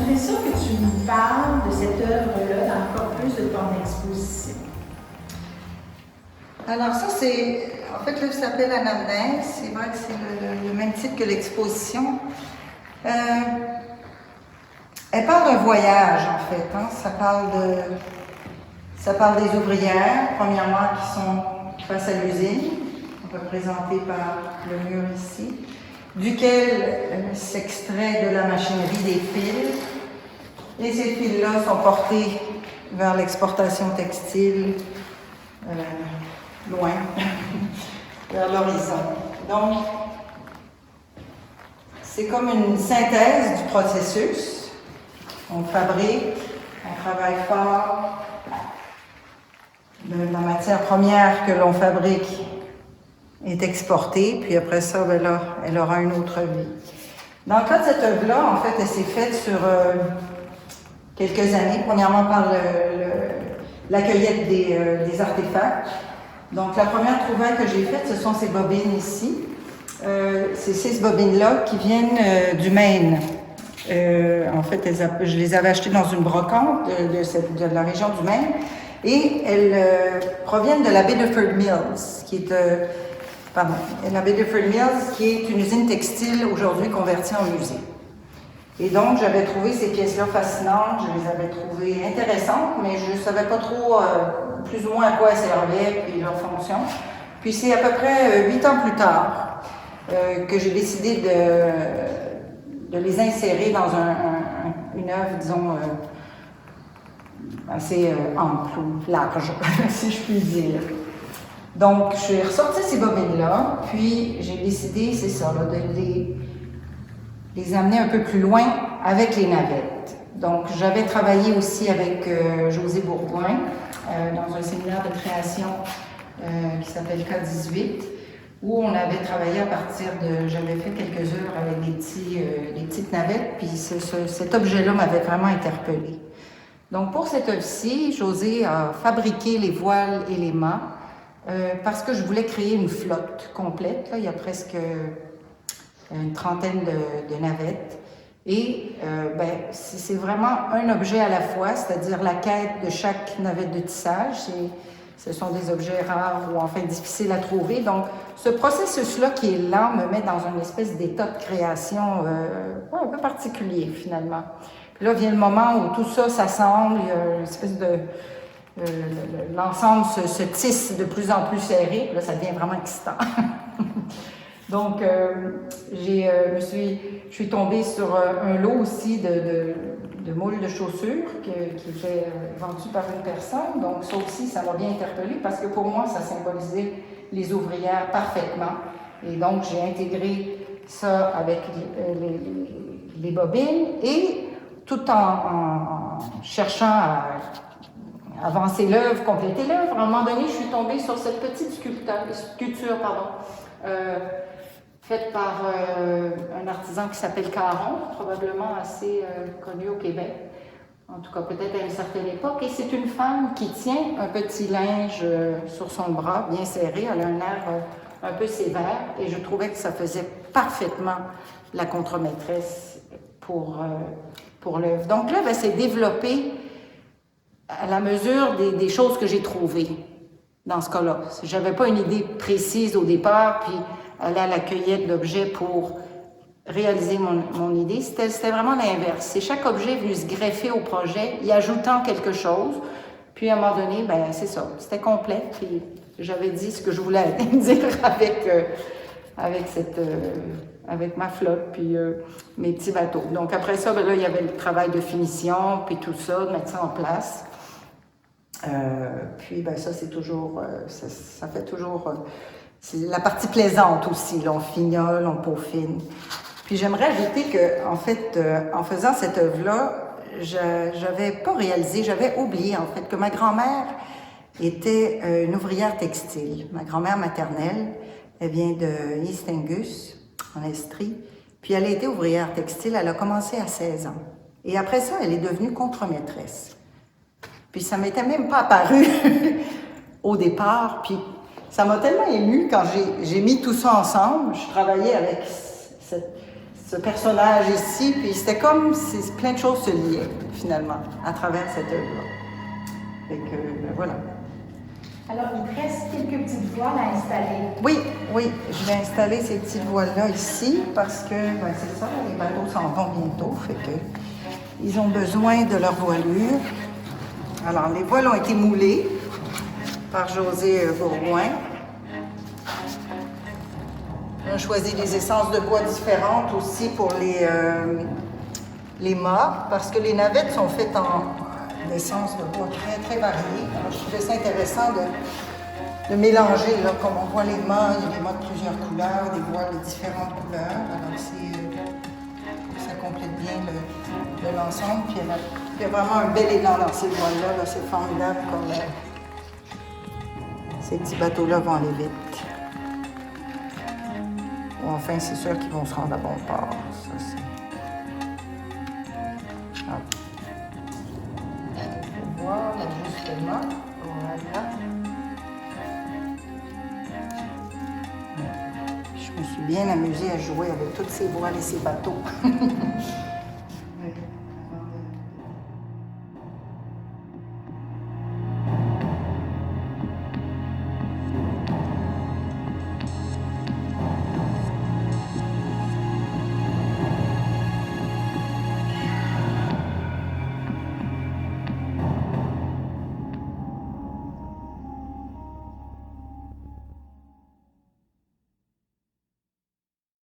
j'aimerais ça que tu nous parles de cette œuvre-là dans le corpus de ton exposition. Alors ça, c'est... En fait, le livre s'appelle Anamnèse. C'est vrai que c'est le même titre que l'exposition. Elle parle d'un voyage, en fait. Hein. Ça parle des ouvrières, premièrement, qui sont face à l'usine, représentées par le mur ici, duquel s'extrait de la machinerie des fils. Et ces fils-là sont portés vers l'exportation textile, loin, vers l'horizon. Donc, c'est comme une synthèse du processus. On fabrique, on travaille fort. La matière première que l'on fabrique est exportée, puis après ça, ben là, elle aura une autre vie. Dans le cas de cette œuvre-là, en fait, elle s'est faite sur quelques années. Premièrement, par la cueillette des artefacts. Donc, la première trouvaille que j'ai faite, ce sont ces bobines ici. C'est ces bobines-là qui viennent du Maine. En fait, je les avais achetées dans une brocante de la région du Maine. Et elles proviennent de la Biddeford Mills, qui est la Biddeford Mills, qui est une usine textile aujourd'hui convertie en musée. Et donc, j'avais trouvé ces pièces-là fascinantes, je les avais trouvées intéressantes, mais je ne savais pas trop plus ou moins à quoi elles servaient et leur fonction. Puis c'est à peu près 8 ans plus tard que j'ai décidé de les insérer dans une œuvre, disons, assez ample ou large, si je puis dire. Donc, je suis ressortie ces bobines-là, puis j'ai décidé, c'est ça, là, de les amener un peu plus loin avec les navettes. Donc, j'avais travaillé aussi avec José Bourgoin dans un séminaire de création qui s'appelle K18, où on avait travaillé à partir j'avais fait quelques œuvres avec des petites navettes, puis cet objet-là m'avait vraiment interpellée. Donc, pour cette œuvre-ci, José a fabriqué les voiles et les mâts parce que je voulais créer une flotte complète. Là, il y a presque une trentaine de navettes. Et c'est vraiment un objet à la fois, c'est-à-dire la quête de chaque navette de tissage. Ce sont des objets rares ou enfin difficiles à trouver. Donc, ce processus-là qui est lent me met dans une espèce d'état de création un peu particulier, finalement. Puis là vient le moment où tout ça s'assemble, il y a une espèce de... l'ensemble se tisse de plus en plus serré, puis là, ça devient vraiment excitant. Donc, je suis tombée sur un lot aussi de moules de chaussures qui était vendu par une personne. Donc, ça aussi, ça m'a bien interpellée parce que pour moi, ça symbolisait les ouvrières parfaitement. Et donc, j'ai intégré ça avec les bobines et tout en cherchant à avancer l'œuvre, compléter l'œuvre. À un moment donné, je suis tombée sur cette petite sculpture, faite par un artisan qui s'appelle Caron, probablement assez connu au Québec, en tout cas peut-être à une certaine époque. Et c'est une femme qui tient un petit linge sur son bras, bien serré. Elle a un air un peu sévère et je trouvais que ça faisait parfaitement la contremaîtresse pour l'œuvre. Donc l'œuvre, elle s'est développée à la mesure des choses que j'ai trouvées dans ce cas-là. Je n'avais pas une idée précise au départ, puis aller à la cueillette d'objets pour réaliser mon idée. C'était vraiment l'inverse. C'est chaque objet venu se greffer au projet, y ajoutant quelque chose. Puis à un moment donné, c'est ça, c'était complet. Puis j'avais dit ce que je voulais dire avec ma flotte, puis mes petits bateaux. Donc après ça, là, il y avait le travail de finition, puis tout ça, de mettre ça en place. Puis ça, c'est toujours, ça fait toujours, c'est la partie plaisante aussi, là, on fignole, on peaufine. Puis j'aimerais ajouter que, en fait, en faisant cette œuvre-là, j'avais pas réalisé, j'avais oublié, en fait, que ma grand-mère était une ouvrière textile. Ma grand-mère maternelle, elle vient de East Angus, en Estrie, puis elle a été ouvrière textile, elle a commencé à 16 ans. Et après ça, elle est devenue contremaîtresse. Puis ça m'était même pas apparu au départ, puis ça m'a tellement émue quand j'ai mis tout ça ensemble. Je travaillais avec ce personnage ici, puis c'était comme si plein de choses se liaient, finalement, à travers cette œuvre-là. Fait que, ben voilà. Alors, il te reste quelques petites voiles à installer. Oui, oui, je vais installer ces petites voiles-là ici, parce que, ben c'est ça, les bateaux s'en vont bientôt, fait que ils ont besoin de leur voilure. Alors, les voiles ont été moulées par José Bourgoin. On a choisi des essences de bois différentes aussi pour les mâts, parce que les navettes sont faites en essence de bois très, très variées. Alors, je trouvais ça intéressant de mélanger, là, comme on voit les mâts, il y a des mâts de plusieurs couleurs, des voiles de différentes couleurs. Alors, ça complète bien l'ensemble. Puis il y a vraiment un bel élan dans ces voiles-là. Là, c'est formidable comme ces petits bateaux-là vont aller vite. Bon, enfin, c'est sûr qu'ils vont se rendre à bon port. Ça, c'est... Ah. On va voir l'ajustement. Voilà. Je me suis bien amusée à jouer avec toutes ces voiles et ces bateaux.